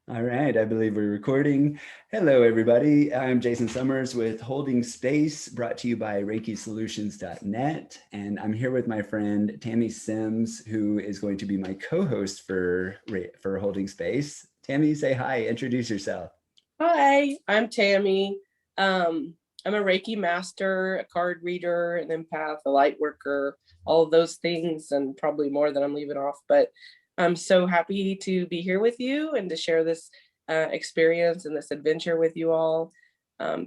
All right, I believe we're recording. Hello, everybody. I'm Jason Summers with Holding Space, brought to you by ReikiSolutions.net. And I'm here with my friend Tammy Sims, who is going to be my co-host for Holding Space. Tammy, say hi, introduce yourself. Hi, I'm Tammy. I'm a Reiki master, a card reader, an empath, a light worker, all of those things, and probably more that I'm leaving off. But I'm so happy to be here with you and to share this experience and this adventure with you all.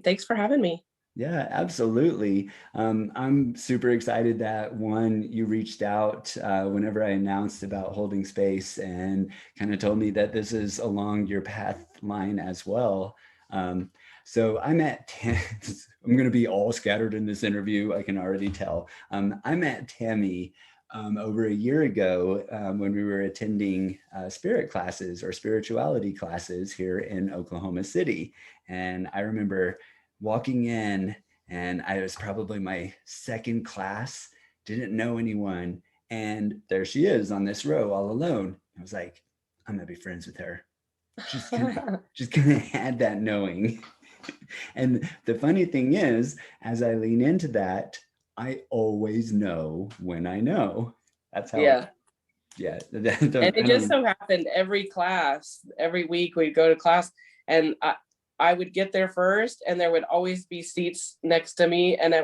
Thanks for having me. Yeah, absolutely. I'm super excited that one, you reached out whenever I announced about Holding Space and kind of told me that this is along your path line as well. So I'm at, I'm going to be all scattered in this interview, I can already tell. I met Tammy over a year ago when we were attending spirit classes or spirituality classes here in Oklahoma City. And I remember walking in, and I was probably my second class, didn't know anyone, and there she is on this row all alone. I was like, I'm gonna be friends with her. Just kind of had that knowing. And the funny thing is, as I lean into that, I always know when I know. That's how, Yeah. yeah. And I it just don't. so happened every class, every week we'd go to class and I would get there first and there would always be seats next to me. And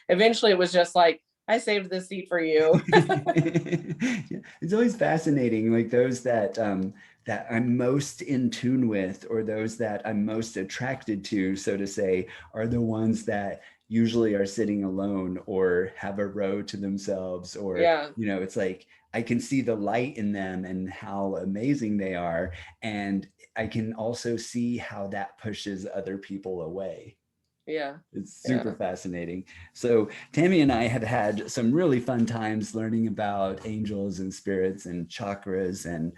eventually it was just like, I saved this seat for you. Yeah, it's always fascinating, like those that I'm most in tune with, or those that I'm most attracted to, so to say, are the ones that usually are sitting alone or have a row to themselves, or Yeah. it's like I can see the light in them and how amazing they are, and I can also see how that pushes other people away. Yeah. It's super Yeah. fascinating. So Tammy and I have had some really fun times learning about angels and spirits and chakras and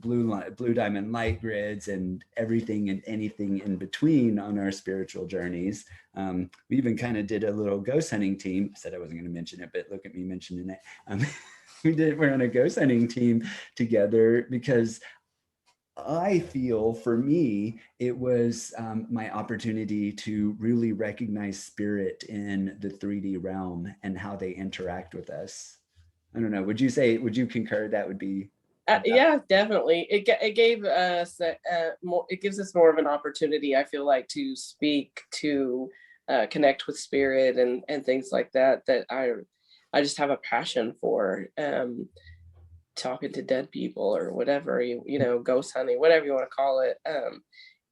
blue diamond light grids and everything and anything in between on our spiritual journeys. We even kind of did a little ghost hunting team. I said I wasn't going to mention it, but look at me mentioning it. We're on a ghost hunting team together because I feel for me, it was my opportunity to really recognize spirit in the 3D realm and how they interact with us. I don't know. Would you concur that would be about? Yeah, definitely. It gave us more. It gives us more of an opportunity. I feel like to speak, to connect with spirit and things like that. That I just have a passion for. Talking to dead people or whatever ghost hunting, whatever you want to call it.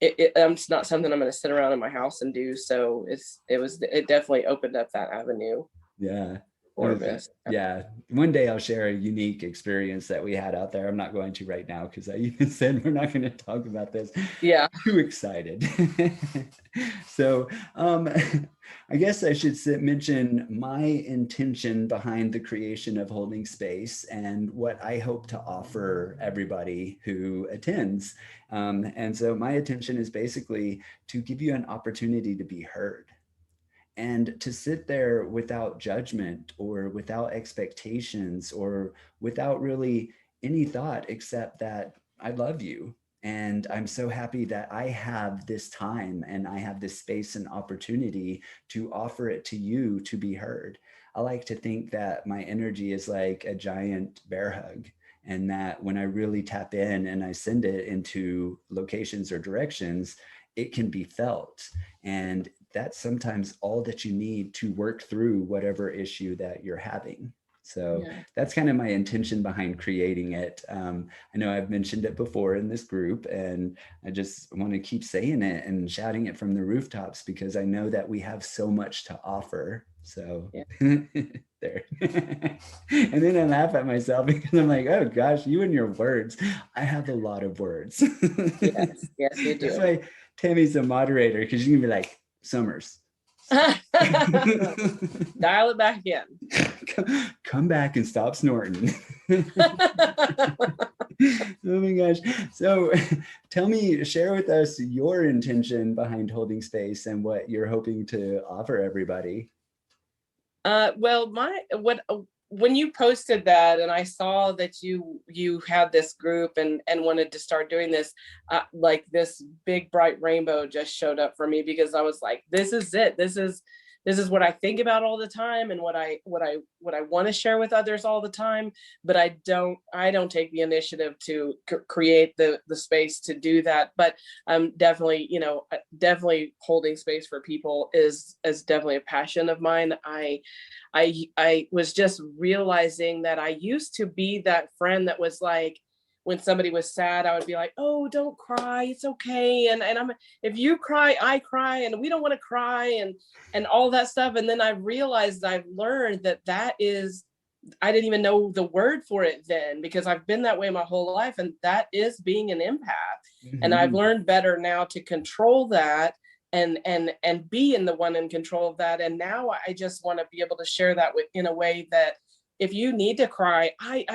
It's not something I'm going to sit around in my house and do. So it definitely opened up that avenue Yeah. It for was, us. yeah. One day I'll share a unique experience that we had out there. I'm not going to right now because I even said we're not going to talk about this. Yeah. Too excited. So, I guess I should mention my intention behind the creation of Holding Space and what I hope to offer everybody who attends. And so, my intention is basically to give you an opportunity to be heard and to sit there without judgment or without expectations or without really any thought except that I love you. And I'm so happy that I have this time and I have this space and opportunity to offer it to you to be heard. I like to think that my energy is like a giant bear hug, and that when I really tap in and I send it into locations or directions, it can be felt. And that's sometimes all that you need to work through whatever issue that you're having. So Yeah. that's kind of my intention behind creating it. I know I've mentioned it before in this group, and I just want to keep saying it and shouting it from the rooftops because I know that we have so much to offer. So Yeah. there. And then I laugh at myself because I'm like, oh gosh, you and your words. I have a lot of words. Yes. Yes, you That's do. why Tammy's a moderator, because you can be like, Summers. Dial it back in. Come back and stop snorting. Oh my gosh. So tell me, share with us your intention behind Holding Space and what you're hoping to offer everybody. Well, my what when you posted that and I saw that you had this group and wanted to start doing this, like this big bright rainbow just showed up for me, because I was like, this is it. This is what I think about all the time, and what I want to share with others all the time. But I don't take the initiative to create the space to do that. But definitely, definitely holding space for people is definitely a passion of mine. I was just realizing that I used to be that friend that was like, when somebody was sad, I would be like, oh, don't cry, it's okay. And I'm, if you cry, I cry, and we don't want to cry, and all that stuff. And then I realized, I've learned that is, I didn't even know the word for it then, because I've been that way my whole life, and that is being an empath. And I've Mhm. learned better now to control that, and be in the one in control of that. And now I just want to be able to share that with, in a way that, if you need to cry, I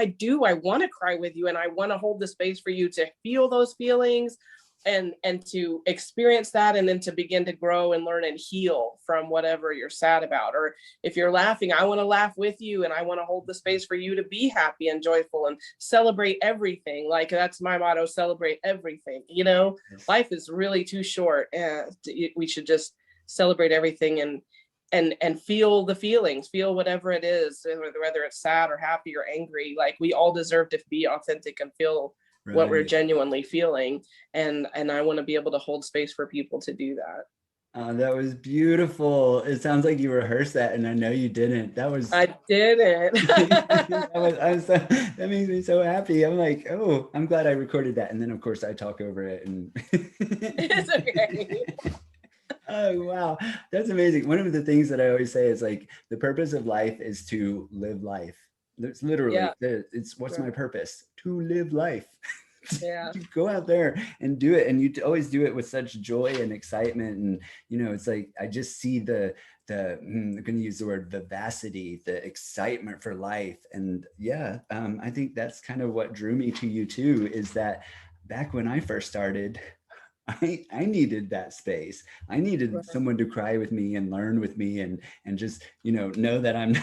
want to cry with you, and I want to hold the space for you to feel those feelings, and to experience that, and then to begin to grow and learn and heal from whatever you're sad about. Or if you're laughing, I want to laugh with you, and I want to hold the space for you to be happy and joyful and celebrate everything. Like, that's my motto: celebrate everything. Yes. Life is really too short, and we should just celebrate everything, and feel the feelings, feel whatever it is, whether it's sad or happy or angry. Like, we all deserve to be authentic and feel what we're Right. genuinely feeling. And I want to be able to hold space for people to do that. That was beautiful. It sounds like you rehearsed that, and I know you didn't. That was I didn't. that makes me so happy. I'm like, oh, I'm glad I recorded that. And then of course I talk over it and It's okay. oh wow, that's amazing. One of the things that I always say is like the purpose of life is to live life. It's literally Yeah. it's what's my purpose? To live life. Yeah. You go out there and do it, and you always do it with such joy and excitement. And it's like I just see I'm going to use the word vivacity, the excitement for life. And yeah, I think that's kind of what drew me to you too, is that back when I first started, I needed that space. I needed Right. someone to cry with me and learn with me, and just know that I'm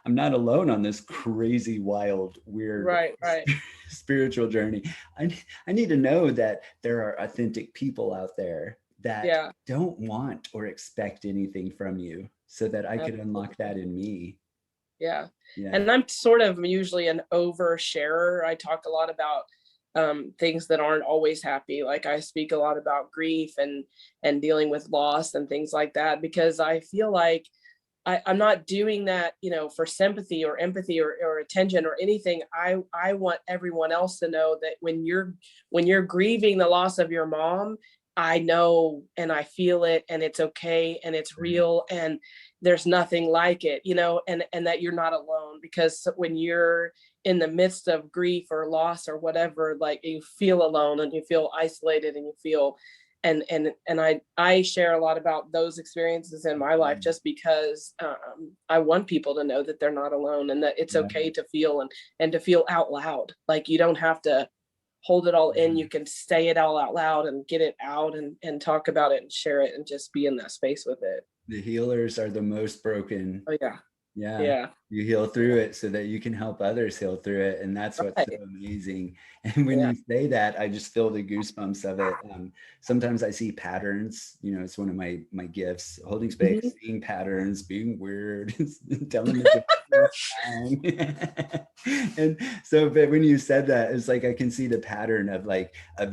not alone on this crazy, wild, weird Right. Right. spiritual journey. I need to know that there are authentic people out there that Yeah. don't want or expect anything from you, so that I could unlock Absolutely. that in me. Yeah. Yeah. And I'm sort of usually an oversharer. I talk a lot about things that aren't always happy. Like, I speak a lot about grief and dealing with loss and things like that, because I feel like I'm not doing that, for sympathy or empathy or attention or anything. I want everyone else to know that when you're grieving the loss of your mom, I know and I feel it, and it's okay, and it's Right. real, and there's nothing like it, and that you're not alone. Because when you're in the midst of grief or loss or whatever, like, you feel alone and you feel isolated and you feel, and I share a lot about those experiences in my life, Mm. just because I want people to know that they're not alone, and that it's Yeah. okay to feel, and to feel out loud. Like, you don't have to hold it all in. Yeah. You can say it all out loud and get it out, and talk about it and share it, and just be in that space with it. The healers are the most broken. Oh yeah. Yeah, Yeah. you heal through it so that you can help others heal through it, and that's what's so Right. amazing. And when Yeah. you say that, I just feel the goosebumps of it. Sometimes I see patterns. It's one of my gifts: holding Mhm. space, seeing patterns, being weird, telling the joke the whole time. And so, but when you said that, it's like I can see the pattern of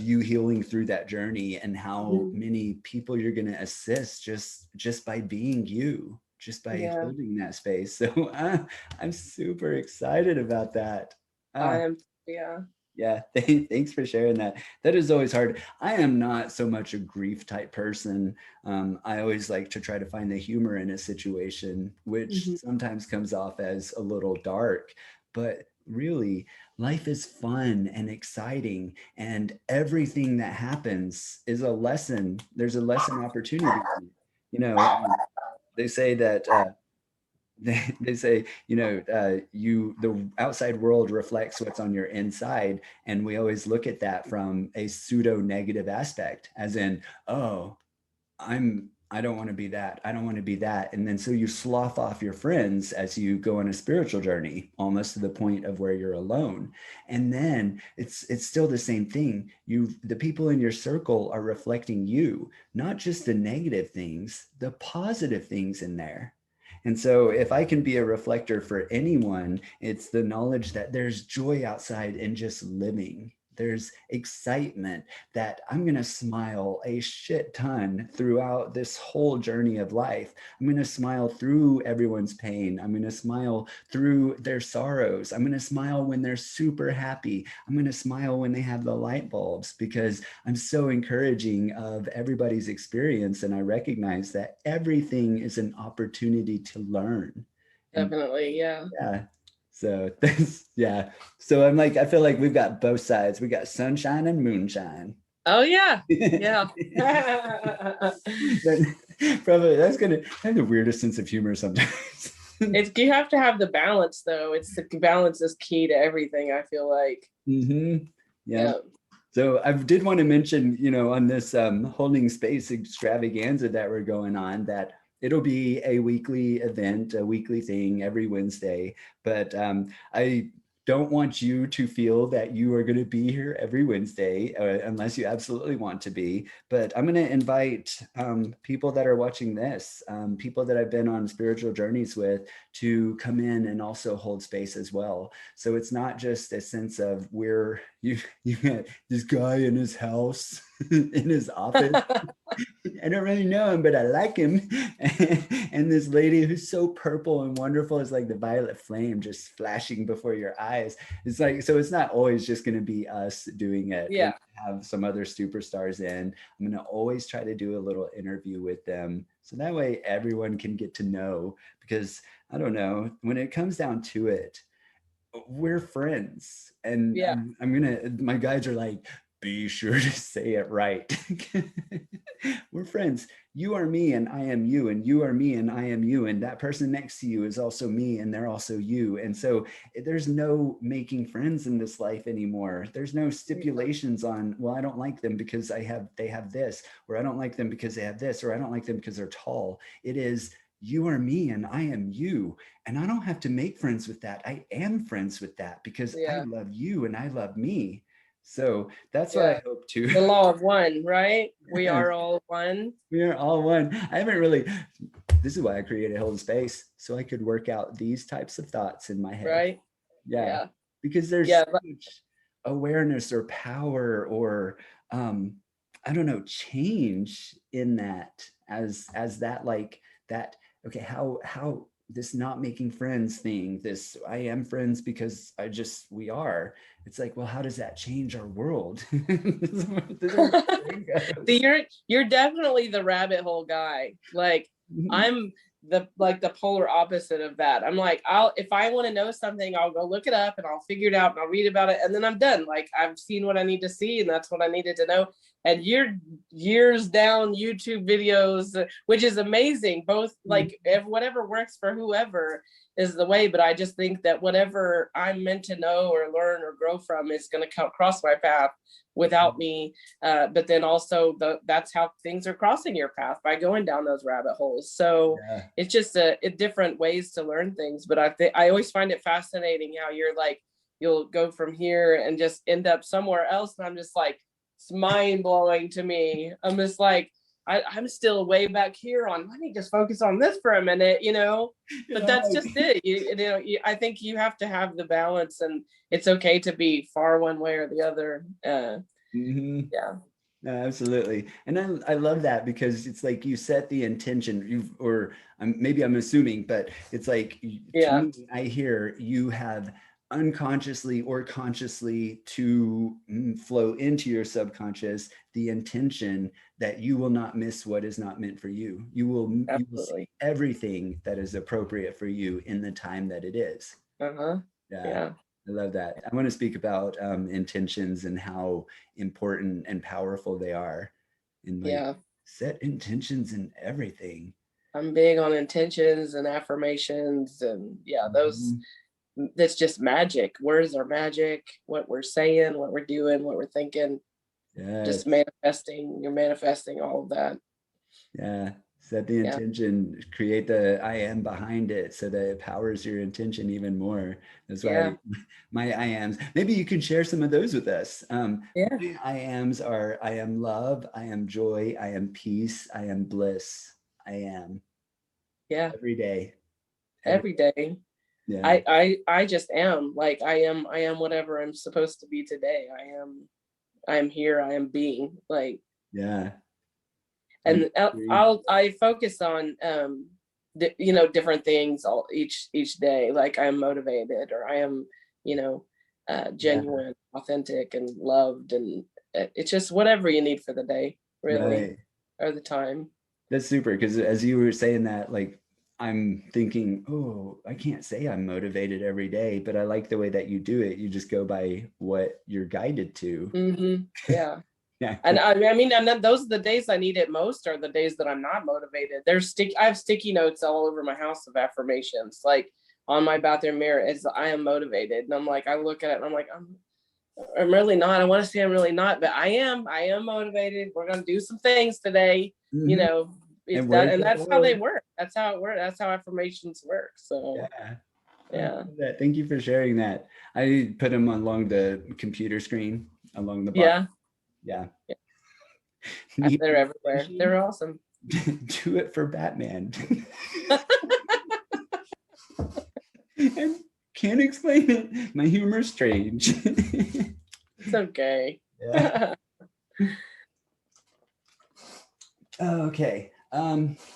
you healing through that journey, and how Mhm. many people you're going to assist just by being you, just by Yeah. holding that space. So I'm super excited about that. I Uh, am. Yeah. yeah, thanks for sharing that. That is always hard. I am not so much a grief type person. I always like to try to find the humor in a situation, which Mhm. sometimes comes off as a little dark, but really, life is fun and exciting, and everything that happens is a lesson. There's a lesson opportunity. You know, they say that they say the outside world reflects what's on your inside, and we always look at that from a pseudo negative aspect, as in, oh, I don't want to be that. I don't want to be that. And then so you slough off your friends as you go on a spiritual journey, almost to the point of where you're alone. And then it's still the same thing. The people in your circle are reflecting you, not just the negative things, the positive things in there. And so if I can be a reflector for anyone, it's the knowledge that there's joy outside in just living. There's excitement that I'm going to smile a shit ton throughout this whole journey of life. I'm going to smile through everyone's pain. I'm going to smile through their sorrows. I'm going to smile when they're super happy. I'm going to smile when they have the light bulbs, because I'm so encouraging of everybody's experience. And I recognize that everything is an opportunity to learn. And Definitely, yeah. yeah, so that's, yeah. So I'm like, I feel like we've got both sides. We got sunshine and moonshine. Oh yeah, yeah. Probably that's gonna have the weirdest sense of humor sometimes. It's, you have to have the balance though. It's the balance is key to everything, I feel like. Mm-hmm. Yeah. Yeah. So I did want to mention, on this holding space extravaganza that we're going on, that it'll be a weekly event, a weekly thing every Wednesday. But I don't want you to feel that you are going to be here every Wednesday unless you absolutely want to be. But I'm going to invite people that are watching this, people that I've been on spiritual journeys with, to come in and also hold space as well. So it's not just a sense of you got this guy in his house, in his office. I don't really know him, but I like him. And this lady who's so purple and wonderful is like the violet flame just flashing before your eyes. It's like, so it's not always just going to be us doing it. Yeah. We have some other superstars in. I'm going to always try to do a little interview with them. So that way everyone can get to know, because I don't know, when it comes down to it, we're friends. And Yeah. my guides are like, be sure to say it right. We're friends. You are me and I am you, and you are me and I am you, and that person next to you is also me and they're also you. And so there's no making friends in this life anymore. There's no stipulations on, well, I don't like them because they have this, or I don't like them because they have this, or I don't like them because they're tall. It is, you are me and I am you. And I don't have to make friends with that. I am friends with that because I Yeah. love you and I love me. So that's what I Yeah. hope to. The law of one, right? We are all one. We are all one. I haven't really, this is why I created Hold Space, so I could work out these types of thoughts in my head. Right. Yeah. Yeah. Because there's Yeah. so much awareness or power or I don't know, change in that, as that, like that, okay, how this not making friends thing, this I am friends because we are. It's like, well, how does that change our world? This is where my brain goes. You're definitely the rabbit hole guy. Like I'm the polar opposite of that. I'm like, if I want to know something, I'll go look it up and I'll figure it out and I'll read about it and then I'm done. Like I've seen what I need to see and that's what I needed to know. And you're years down YouTube videos, which is amazing. Both like whatever works for whoever is the way. But I just think that whatever I'm meant to know or learn or grow from is going to come across my path without me. But then also that's how things are crossing your path, by going down those rabbit holes. So Yeah. it's just a different ways to learn things. But I always find it fascinating how you're like, you'll go from here and just end up somewhere else. And I'm just like, it's mind blowing to me. I'm just like, I'm still way back here on, let me just focus on this for a minute, but that's just it. I think you have to have the balance and it's okay to be far one way or the other. Yeah. Absolutely. And I love that, because it's like you set the intention, or maybe I'm assuming, but it's like, to Yeah. me, I hear you have unconsciously or consciously to flow into your subconscious the intention that you will not miss what is not meant for you. You will see Absolutely. everything that is appropriate for you in the time that it is. Uh-huh. Yeah. Yeah. I love that. I want to speak about intentions and how important and powerful they are. And like, Yeah. set intentions in everything. I'm big on intentions and affirmations and yeah, those, Mhm. that's just magic. Words are magic. What we're saying, what we're doing, what we're thinking, just Yes. manifesting. You're manifesting all of that. Yeah. Set the Yeah. intention, create the I am behind it so that it powers your intention even more. That's Yeah. why my I ams, maybe you can share some of those with us. Yeah. My I ams are I am love, I am joy, I am peace, I am bliss. I am Yeah. every day. Every, Every day. yeah, I just am, like, I am whatever I'm supposed to be today. I am here, I am being, like, yeah. I and agree. I focus on you know, different things all each day, like I'm motivated, or I am, you know, Yeah, genuine, authentic, and loved, and it's just whatever you need for the day, really, right. or the time. That's super. Because as you were saying that, like, I'm thinking, oh, I can't say I'm motivated every day, but I like the way that you do it. You just go by what you're guided to. Yeah. Yeah, And cool. I mean, and then those are the days I need it most, are the days that I'm not motivated. I have sticky notes all over my house of affirmations, like on my bathroom mirror, is I am motivated. And I'm like, I look at it and I'm like, I'm really not. I want to say I'm really not, but I am motivated. We're gonna do some things today, you Mhm. know. It's And that, where's and the that's how they forward? work. That's how it works. That's how affirmations work. So Yeah. I yeah. love that. Thank you for sharing that. I put them along the computer screen, along the bottom. Yeah. Yeah. Yeah. Need They're everywhere. motivation? They're awesome. Do it for Batman. I can't explain it. My humor's strange. It's okay. Yeah. Okay.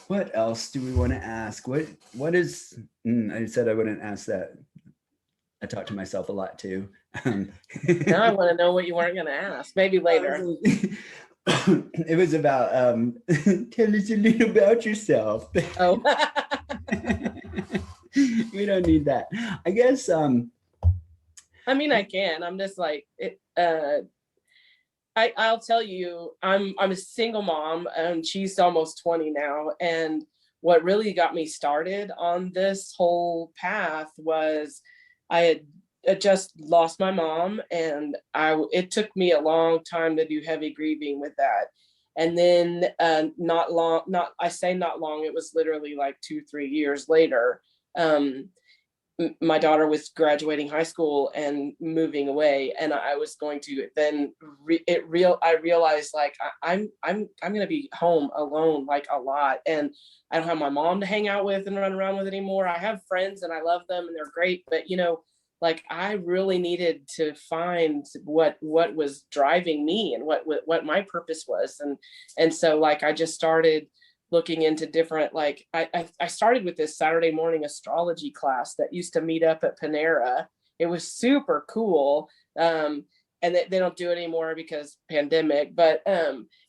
What else do we want to ask? What is I said I wouldn't ask that. I talk to myself a lot too. Now I want to know what you weren't going to ask. Maybe later. It was about tell us a little about yourself. Oh, We don't need that. I guess I mean, I can. I'm just like it. I'll tell you, I'm a single mom, and she's almost 20 now. And what really got me started on this whole path was I had just lost my mom, and it took me a long time to do heavy grieving with that. And then not long, not I say not long, it was literally like 2-3 years later. Um, my daughter was graduating high school and moving away, and I was going to then I realized, like, I'm going to be home alone, like, a lot, and I don't have my mom to hang out with and run around with anymore. I have friends and I love them and they're great, but like, I really needed to find what was driving me, and what my purpose was. And so, like, I just started looking into different, like, I started with this Saturday morning astrology class that used to meet up at Panera. It was super cool. And they don't do it anymore because pandemic, but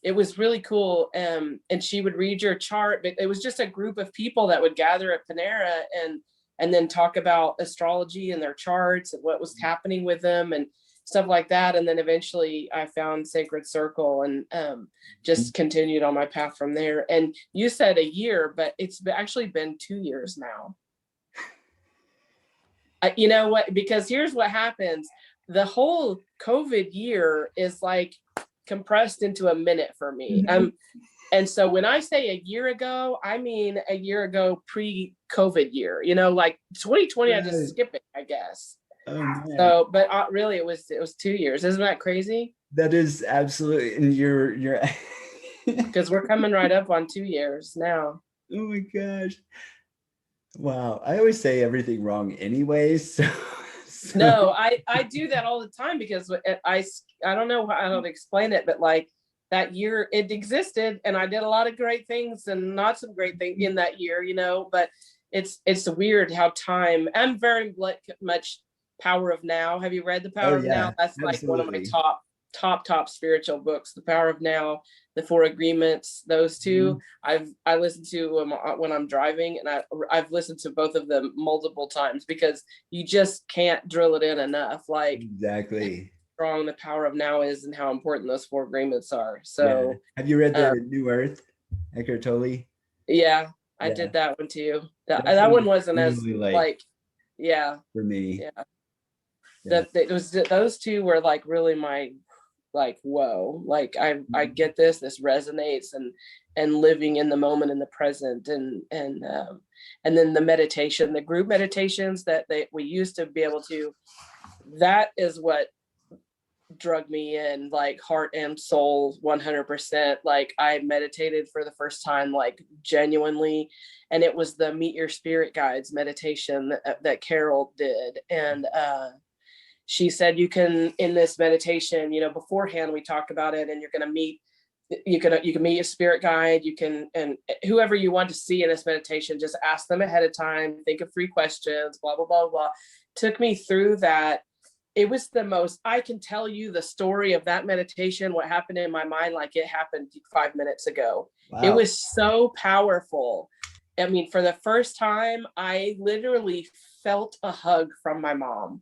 it was really cool. And she would read your chart, but it was just a group of people that would gather at Panera and then talk about astrology and their charts and what was happening with them and stuff like that. And then eventually I found Sacred Circle, and just continued on my path from there. And you said a year, but it's actually been 2 years now. You know what? Because here's what happens. The whole COVID year is like compressed into a minute for me. And so when I say a year ago, I mean a year ago pre-COVID year, like 2020, I just right. skip it, I guess. Oh man. So, but really it was 2 years. Isn't that crazy? That is absolutely, and you're Because we're coming right up on 2 years now. oh my gosh. Wow. I always say everything wrong anyways. So No, I do that all the time because I don't know how to explain it, but like that year it existed and I did a lot of great things and not some great things in that year, but it's weird how time. I'm very much Power of Now. Have you read The oh Power of Now? yeah, That's like one of my absolutely. top spiritual books. The Power of Now, The Four Agreements, those two Mhm. I listen to when I'm driving, and I've listened to both of them multiple times because you just can't drill it in enough, like how Exactly. strong the power of now is and how important those four agreements are. Yeah. So Have you read uh, the New Earth, Eckhart Tolle? yeah, I Yeah. did that one too. That That's that one one wasn't as really like like, yeah, for me. yeah. Yeah. That it was, those two were like really my like, whoa, like I get this resonates, and living in the moment, in the present, and then the meditation, the group meditations that we used to be able to, that is what drug me in, like heart and soul, 100%. Like I meditated for the first time, like genuinely, and it was the Meet Your Spirit Guides meditation that Carol did. And she said, you can, in this meditation, beforehand we talked about it, and you're going to meet, you can meet a spirit guide, you can, and whoever you want to see in this meditation, just ask them ahead of time, think of 3 questions, blah blah blah blah. Took me through that. It was the most, I can tell you the story of that meditation, what happened in my mind, like it happened 5 minutes ago. Wow. It was so powerful. I mean, for the first time, I literally felt a hug from my mom.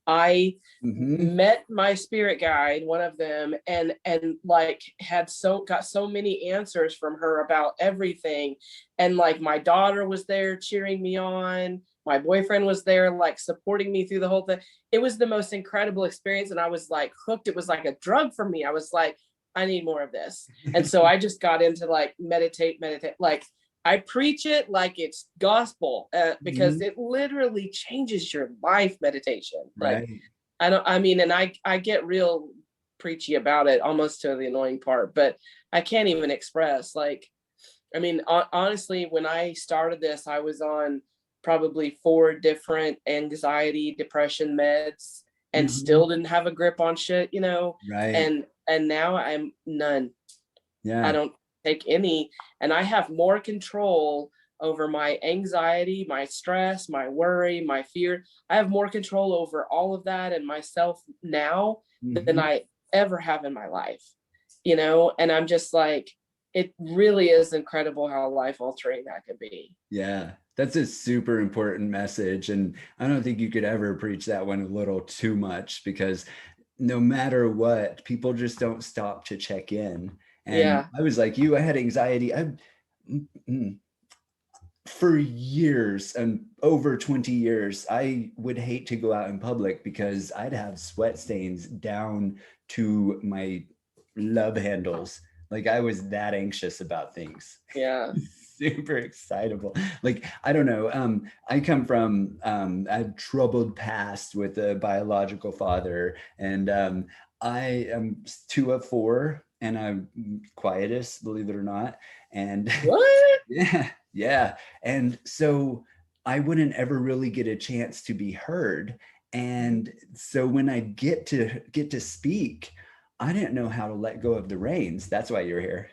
I met my spirit guide, one of them, and like got so many answers from her about everything. And like my daughter was there cheering me on. My boyfriend was there, like supporting me through the whole thing. It was the most incredible experience. And I was like hooked. It was like a drug for me. I was like, I need more of this. And so I just got into like meditate. Like I preach it like it's gospel, because it literally changes your life, meditation. Like, right. And I get real preachy about it, almost to the annoying part, but I can't even express, like, I mean, honestly, when I started this, I was on probably 4 different anxiety, depression meds, and still didn't have a grip on shit, right. And now I'm none. Yeah. I don't take any, and I have more control over my anxiety, my stress, my worry, my fear. I have more control over all of that and myself now than I ever have in my life, and I'm just like, it really is incredible how life altering that can be. Yeah. That's a super important message. And I don't think you could ever preach that one a little too much, because no matter what, people just don't stop to check in. And yeah. I was like you, I had anxiety. For years, and over 20 years, I would hate to go out in public because I'd have sweat stains down to my love handles. Like I was that anxious about things. Yeah. Super excitable. Like, I don't know. I come from a troubled past with a biological father, and I am 2 of 4, and I'm quietest, believe it or not. And what? Yeah. And so I wouldn't ever really get a chance to be heard. And so when I get to speak, I didn't know how to let go of the reins. That's why you're here.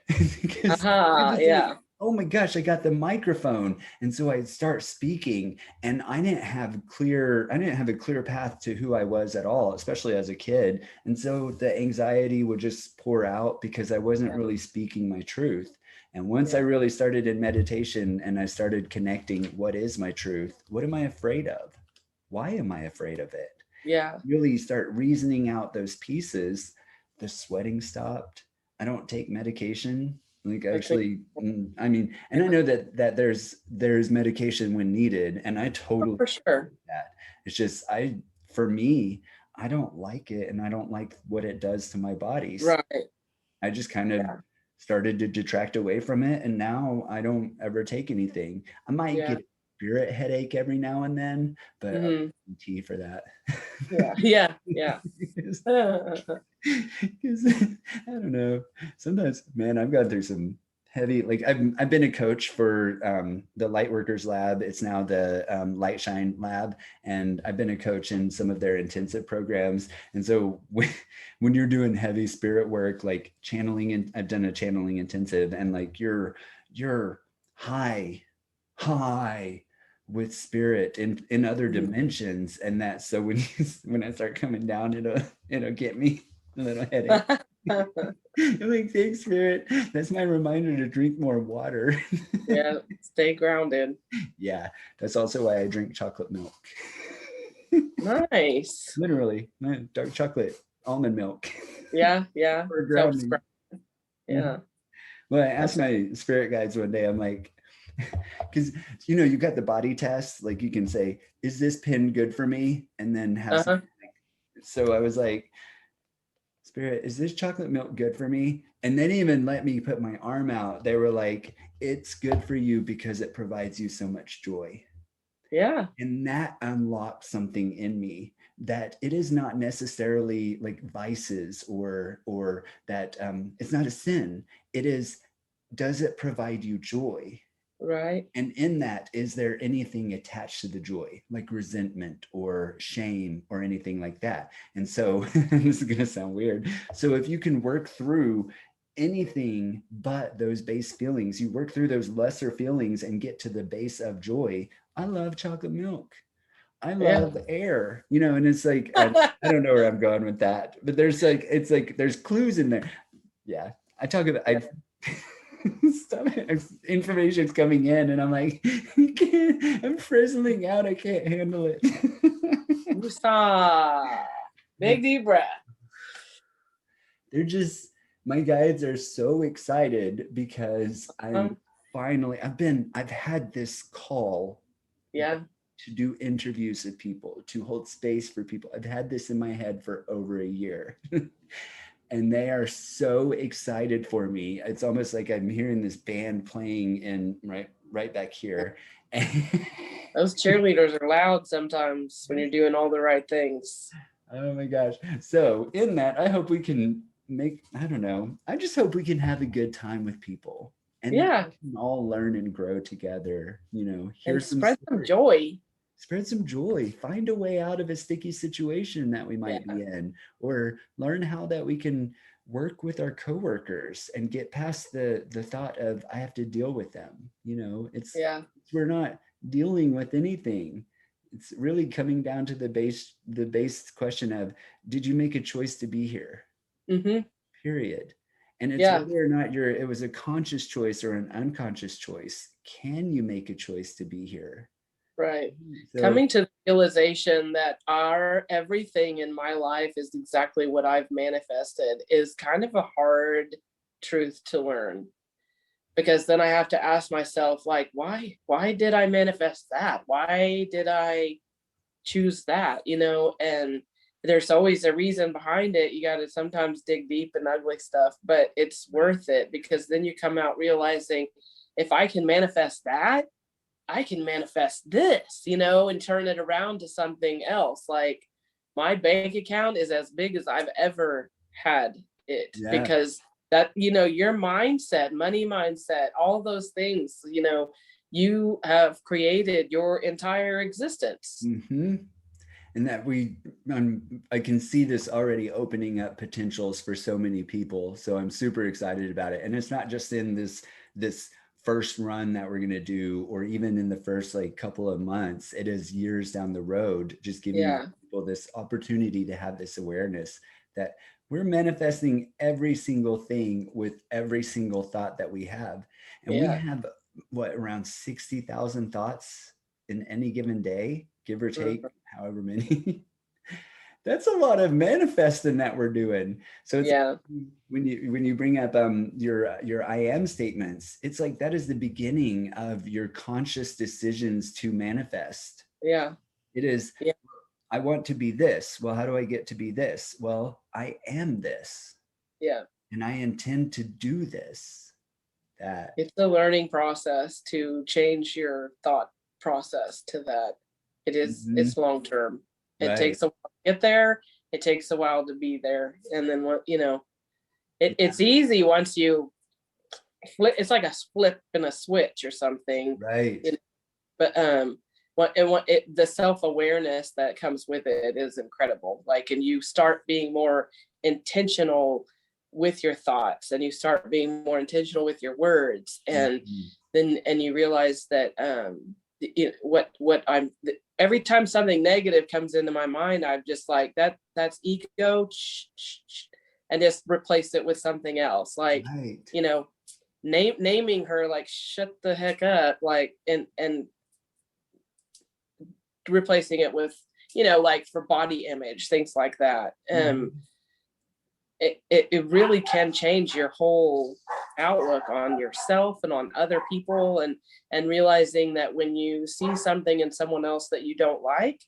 Yeah. Like, oh my gosh, I got the microphone. And so I start speaking, and I didn't have a clear path to who I was at all, especially as a kid. And so the anxiety would just pour out because I wasn't really speaking my truth. And once I really started in meditation and I started connecting, what is my truth? What am I afraid of? Why am I afraid of it? Yeah. Really start reasoning out those pieces. The sweating stopped. I don't take medication. Like actually, I mean, and I know that there's medication when needed, and I totally for sure that. It's just for me, I don't like it, and I don't like what it does to my body. Right. I just kind of started to detract away from it, and now I don't ever take anything. I might get a spirit headache every now and then, but I'll tea for that. Yeah. Because I don't know. Sometimes, man, I've gone through some heavy. Like I've been a coach for the Lightworkers Lab. It's now the Light Shine Lab, and I've been a coach in some of their intensive programs. And so when you're doing heavy spirit work, like channeling, and I've done a channeling intensive, and like you're high with spirit in other dimensions, and that, so when I start coming down, it'll get me a little headache. I'm like, thanks, spirit, that's my reminder to drink more water. Yeah, stay grounded. Yeah, that's also why I drink chocolate milk. Nice. Literally, dark chocolate almond milk. Yeah. For grounding. Yeah. Well, I asked my spirit guides one day, I'm like, because you got the body test, like you can say, is this pin good for me, and then have so I was like, Spirit, is this chocolate milk good for me? And they didn't even let me put my arm out. They were like, it's good for you because it provides you so much joy. Yeah. And that unlocked something in me, that it is not necessarily like vices, or that it's not a sin. It is, does it provide you joy? Right. And in that, is there anything attached to the joy, like resentment or shame or anything like that? And so this is going to sound weird. So if you can work through anything but those base feelings, you work through those lesser feelings and get to the base of joy. I love chocolate milk. I Yeah. love air, and it's like, I don't know where I'm going with that, but there's like, it's like, there's clues in there. Yeah. I talk about, Yeah. stuff, information's coming in and I'm like, I'm frizzling out. I can't handle it. Woosah. Big deep breath. They're just, my guides are so excited because I'm finally, I've had this call Yeah. to do interviews with people, to hold space for people. I've had this in my head for over a year. And they are so excited for me. It's almost like I'm hearing this band playing in right back here. Those cheerleaders are loud sometimes when you're doing all the right things. Oh my gosh. So in that, I hope we can I don't know, I just hope we can have a good time with people, and that Yeah. we can all learn and grow together, hear And some spread some stories. joy. Spread some joy, find a way out of a sticky situation that we Yeah. might be in, or learn how that we can work with our coworkers and get past the thought of, I have to deal with them. Yeah. We're not dealing with anything. It's really coming down to the base question of, did you make a choice to be here? Mm-hmm. Period. And it's Yeah. whether or not it was a conscious choice or an unconscious choice. Can you make a choice to be here? Right. So Coming to the realization that everything in my life is exactly what I've manifested is kind of a hard truth to learn, because then I have to ask myself, like, why did I manifest that? Why did I choose that? And there's always a reason behind it. You got to sometimes dig deep and ugly stuff, but it's worth it, because then you come out realizing, if I can manifest that, I can manifest this, and turn it around to something else. Like, my bank account is as big as I've ever had it, yeah. because that, your mindset, money mindset, all those things, you have created your entire existence. Mm-hmm. And that I can see this already opening up potentials for so many people. So I'm super excited about it. And it's not just in this first run that we're going to do, or even in the first like couple of months. It is years down the road, just giving Yeah. people this opportunity to have this awareness that we're manifesting every single thing with every single thought that we have. And we Yeah. have around 60,000 thoughts in any given day, give or take Mhm. however many. That's a lot of manifesting that we're doing. So it's Yeah. when you bring up your I am statements, it's like that is the beginning of your conscious decisions to manifest. Yeah. It is, Yeah. I want to be this. Well, how do I get to be this? Well, I am this, Yeah. and I intend to do this. That. It's a learning process to change your thought process to that. Mhm. It's long term. It Right. takes a while to get there. It takes a while to be there. And then what, Yeah. it's easy once you flip. It's like a flip in a switch or something. Right. But the self-awareness that comes with it is incredible. Like, and you start being more intentional with your thoughts, and you start being more intentional with your words, and Mhm. then you realize that what I'm every time something negative comes into my mind, I'm just like, that's ego, and just replace it with something else, like, Right. naming her, like, shut the heck up, like, and replacing it with, like, for body image, things like that. Mhm. It really can change your whole outlook on yourself and on other people, and realizing that when you see something in someone else that you don't like,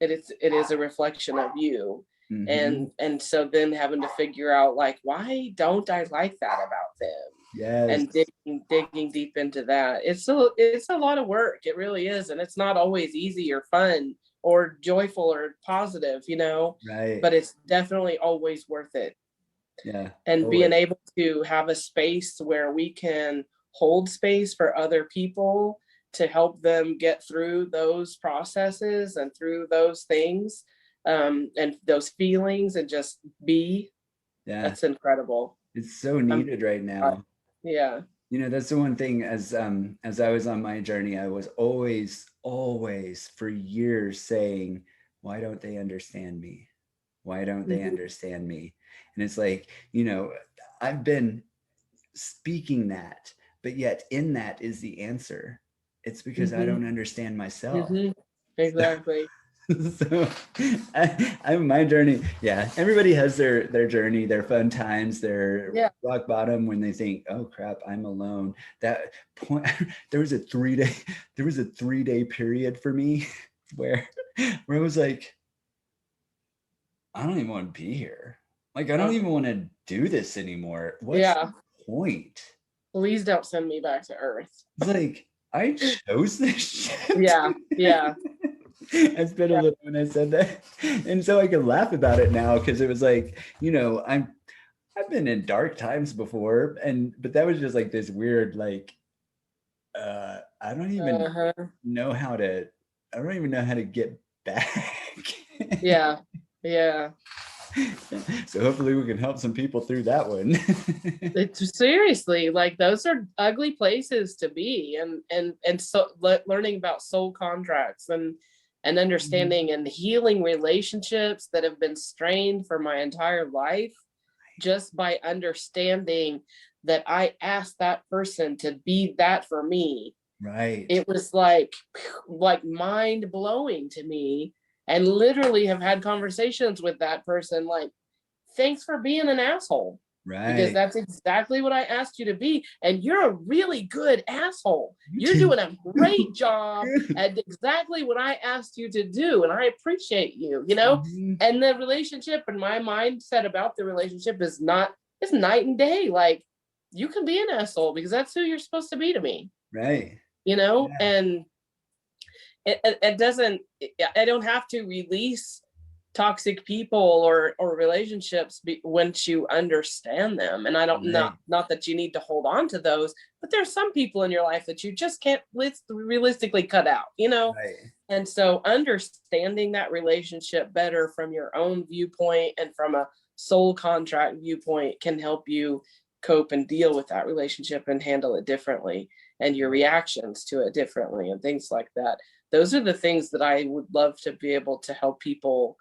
it is a reflection of you. And so then having to figure out like, why don't I like that about them? Yes. And digging deep into that. It's a lot of work. It really is. And it's not always easy or fun or joyful or positive, you know, Right. but it's definitely always worth it. Yeah. And Always. being able to have a space where we can hold space for other people to help them get through those processes and through those things, and those feelings, and just be. Yeah. That's incredible. It's so needed right now. Yeah. You know, that's the one thing, as I was on my journey, I was always for years saying, why don't they understand me? Why don't they understand me? And it's like, you know, I've been speaking that, but yet in that is the answer. It's because I don't understand myself. Exactly. So I'm my journey. Yeah, everybody has their journey, their fun times, their rock bottom when they think, oh crap, I'm alone. That point, there was a 3-day period for me where I was like, I don't even want to be here. Like, I don't even want to do this anymore. What's the point? Please don't send me back to Earth. It's like, I chose this shit. Yeah. I spent a little when I said that. And so I can laugh about it now, because it was like, you know, I've been in dark times before, but that was just like this weird, like, I don't even know how to get back. Yeah. So hopefully we can help some people through that one. It's seriously, like, those are ugly places to be, and so learning about soul contracts and understanding and healing relationships that have been strained for my entire life, just by understanding that I asked that person to be that for me. Right. It was like mind blowing to me, and literally have had conversations with that person like, thanks for being an asshole. Right. Because that's exactly what I asked you to be. And you're a really good asshole. You're doing a great job at exactly what I asked you to do. And I appreciate you, you know? And the relationship, and my mindset about the relationship is it's night and day. Like, you can be an asshole because that's who you're supposed to be to me. Right. You know? Yeah. And it doesn't, I don't have to release toxic people or relationships once you understand them. And I don't, not that you need to hold on to those, but there's some people in your life that you just can't realistically cut out, you know? Right. And so understanding that relationship better from your own viewpoint and from a soul contract viewpoint can help you cope and deal with that relationship and handle it differently, and your reactions to it differently, and things like that. Those are the things that I would love to be able to help people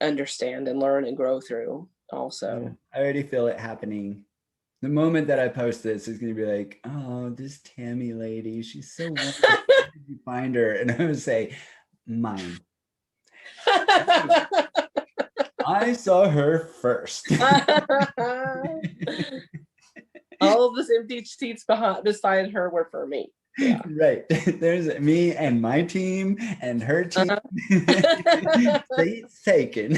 understand and learn and grow through also. Yeah, I already feel it happening. The moment that I post this is going to be like, oh, this Tammy lady, she's so wonderful. Where did you find her? And I would say, mine. I saw her first. All of those empty seats beside her were for me. Yeah. Right. There's me and my team and her team. Seats taken.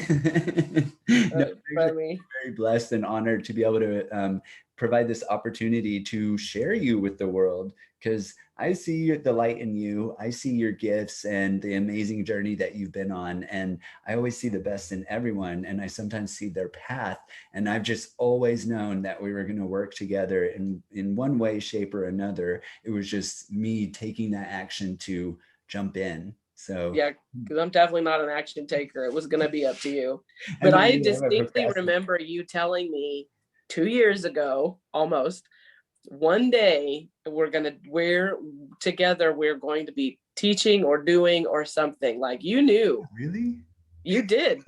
No, very blessed and honored to be able to provide this opportunity to share you with the world, because I see the light in you. I see your gifts and the amazing journey that you've been on. And I always see the best in everyone. And I sometimes see their path. And I've just always known that we were going to work together in one way, shape, or another. It was just me taking that action to jump in. So yeah, because I'm definitely not an action taker. It was going to be up to you. But I distinctly remember you telling me 2 years ago, almost, one day we're going to be teaching or doing or something. Like, you knew. Really? You did.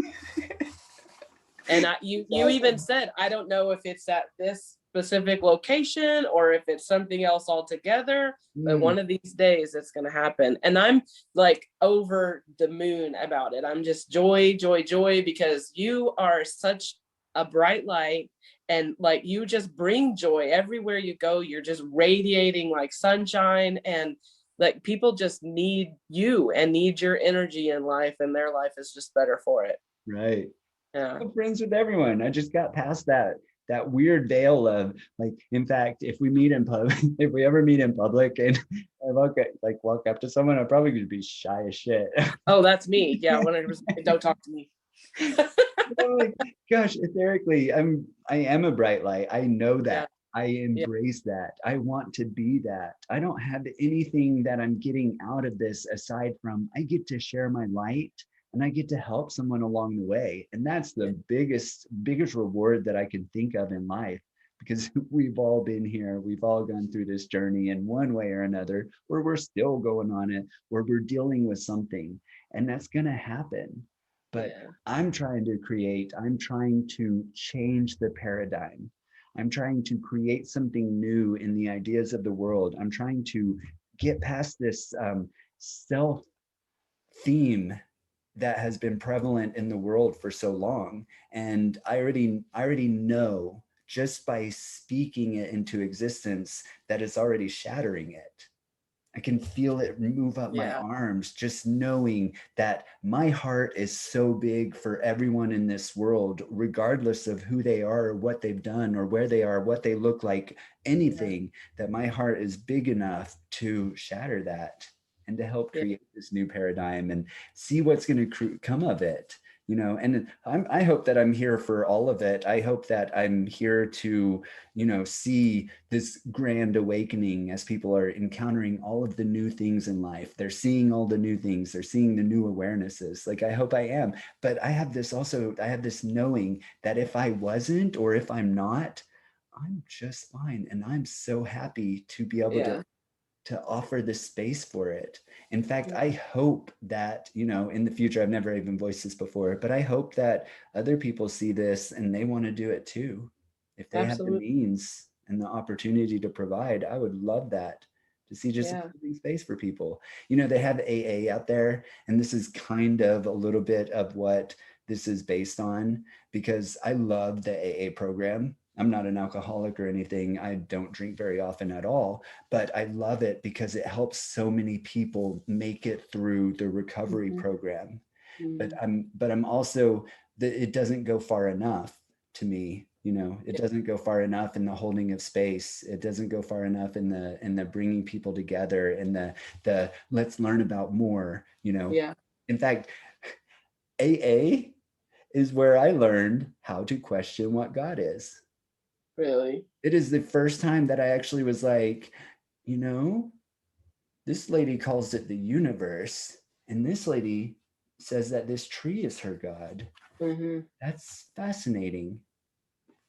And you even said, I don't know if it's at this specific location or if it's something else altogether, but one of these days it's going to happen. And I'm like over the moon about it. I'm just joy, because you are such a bright light, and like, you just bring joy everywhere you go. You're just radiating like sunshine, and like people just need you and need your energy in life, and their life is just better for it. Right. Yeah. I'm friends with everyone. I just got past that weird veil of like, in fact, if we meet in public, if we ever meet in public and I walk up to someone, I'm probably gonna be shy as shit. Oh, that's me. Yeah, 100%. Don't talk to me. I'm like, gosh, etherically, I am a bright light. I know Yeah. that. I Yeah. embrace that. I want to be that. I don't have anything that I'm getting out of this aside from I get to share my light and I get to help someone along the way. And that's the biggest reward that I can think of in life, because we've all been here. We've all gone through this journey in one way or another, where we're still going on it, where we're dealing with something. And that's going to happen. But Yeah. I'm trying to change the paradigm. I'm trying to create something new in the ideas of the world. I'm trying to get past this self theme that has been prevalent in the world for so long. And I already know just by speaking it into existence that it's already shattering it. I can feel it move up my Yeah. arms, just knowing that my heart is so big for everyone in this world, regardless of who they are, or what they've done, or where they are, what they look like, anything, that my heart is big enough to shatter that and to help Yeah. create this new paradigm and see what's going to come of it. And I hope that I'm here for all of it. I hope that I'm here to, see this grand awakening as people are encountering all of the new things in life. They're seeing all the new things. They're seeing the new awarenesses. Like, I hope I am. But I have this knowing that if I wasn't, or if I'm not, I'm just fine. And I'm so happy to be able Yeah. to offer this space for it. In fact, I hope that, in the future, I've never even voiced this before, but I hope that other people see this and they want to do it too. If they have the Absolutely. means and the opportunity to provide, I would love that, to see just a Yeah. holding space for people. They have AA out there, and this is kind of a little bit of what this is based on, because I love the AA program. I'm not an alcoholic or anything. I don't drink very often at all, but I love it because it helps so many people make it through the recovery Mhm. program. But Mhm. I'm also that it doesn't go far enough to me. It doesn't go far enough in the holding of space. It doesn't go far enough in the bringing people together, and the let's learn about more. Yeah. In fact, AA is where I learned how to question what God is. Really. It is the first time that I actually was like, you know, this lady calls it the universe, and this lady says that this tree is her God. Hmm. That's fascinating.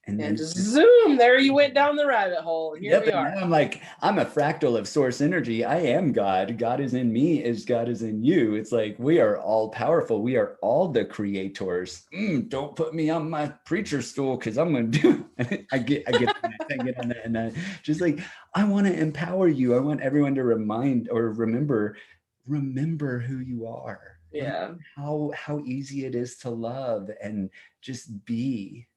And And then just zoom, there you went down the rabbit hole. Here yep, we and are. now I'm like, I'm a fractal of source energy. I am God. God is in me as God is in you. It's like we are all powerful. We are all the creators. Don't put me on my preacher stool, because I'm gonna do. I get on that, and just like, I want to empower you. I want everyone to remember who you are, and Yeah. how easy it is to love and just be.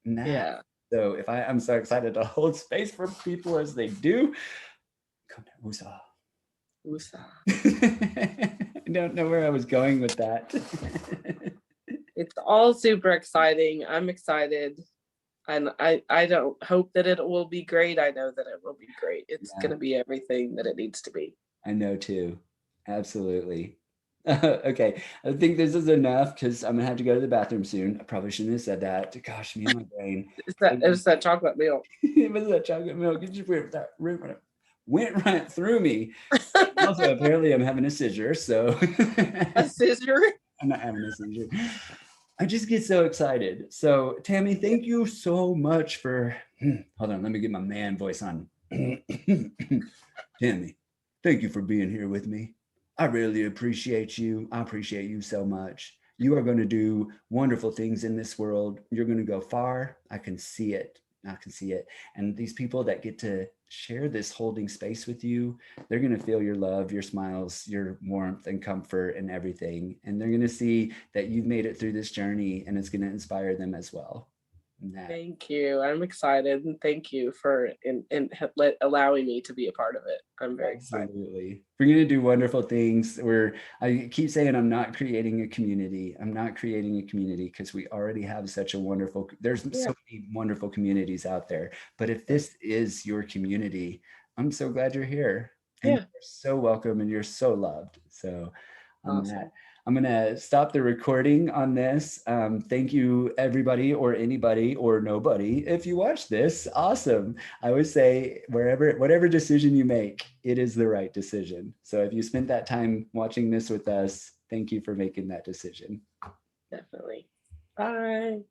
And that. Yeah. So if I'm so excited to hold space for people as they do, come to USA. Woosah. I don't know where I was going with that. It's all super exciting. I'm excited. And I don't hope that it will be great. I know that it will be great. It's Yeah, going to be everything that it needs to be. I know too. Absolutely. Okay, I think this is enough, because I'm gonna have to go to the bathroom soon. I probably shouldn't have said that. Gosh, me and my brain. It's that chocolate milk. It was that chocolate milk. It just went right through me. Also, apparently, I'm having a seizure, so A scissor. I'm not having a seizure. I just get so excited. So, Tammy, thank you so much for. Hold on, let me get my man voice on. Tammy, thank you for being here with me. I really appreciate you. I appreciate you so much. You are going to do wonderful things in this world. You're going to go far. I can see it. I can see it. And these people that get to share this holding space with you, they're going to feel your love, your smiles, your warmth and comfort and everything. And they're going to see that you've made it through this journey, and it's going to inspire them as well. And that. Thank you. I'm excited, and thank you for allowing me to be a part of it. I'm very excited. Absolutely. We're going to do wonderful things. I keep saying I'm not creating a community. I'm not creating a community because we already have such a wonderful, there's Yeah. so many wonderful communities out there. But if Yeah. this is your community, I'm so glad you're here and Yeah. you're so welcome and you're so loved. So on that, Awesome. I'm going to stop the recording on this. Thank you, everybody or anybody or nobody. If you watch this, awesome. I would say whatever decision you make, it is the right decision. So if you spent that time watching this with us, thank you for making that decision. Definitely. Bye.